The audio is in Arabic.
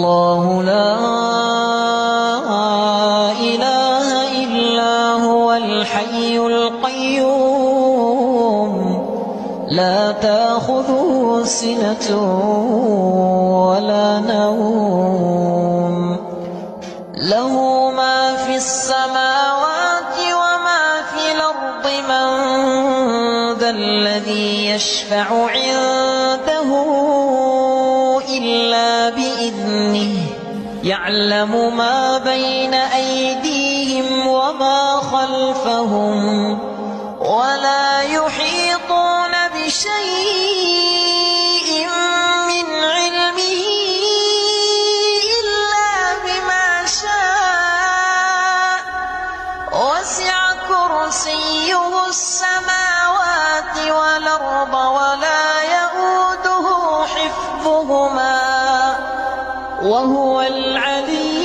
الله لا إله إلا هو الحي القيوم لا تأخذه سنة ولا نوم له ما في السماوات وما في الأرض من ذا الذي يشفع عنده إلا بإذنه يعلم ما بين أيديهم وما خلفهم ولا يحيطون بشيء من علمه إلا بما شاء وسع كرسيه السماوات والأرض ولا يئوده حفظهما وهو العلي